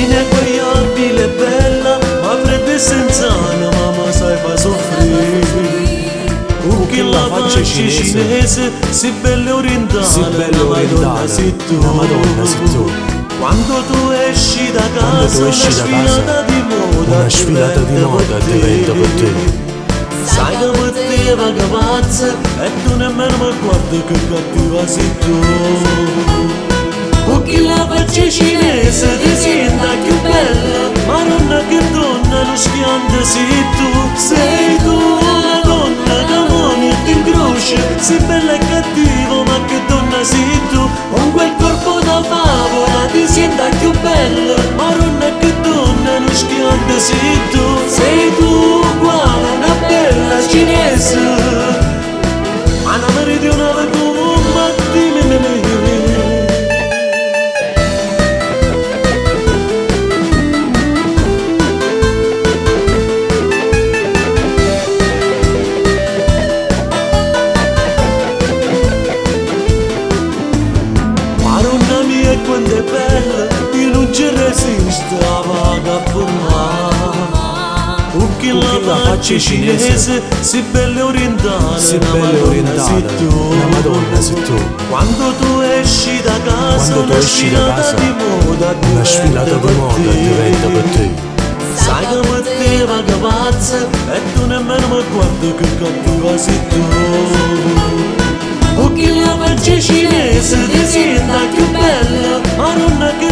Ineguagliabile e bella, ma fredda e senza anima, ma sai fa soffrire. Che la faccia cinese, si bella e orientale, la Madonna sei tu. Quando tu esci da casa, una sfilata di moda diventa per te. Sai che metteva che pazza e tu nemmeno mi guardi che cattiva sei tu. Che la faccia cinese ti senta più bella, ma non che donna non schianta sei tu la donna che amoni e ti incrocia, sei bella e cattiva ma che donna sei tu, con quel corpo da favola ti senta più bella, ma non che donna non schianta sei tu uguale una bella cinese, ma una meridionale come un mattino. E quando è bella, io non ci resisto a vagabondare. Che la faccia cinese, si bella e orientale, una Madonna sei tu. Quando tu esci da casa, una sfilata di moda diventa per te. Sai che metteva che pazza e tu nemmeno mi guardi che cattiva sei tu. Che la faccia cinese ti senta più bella, ma non che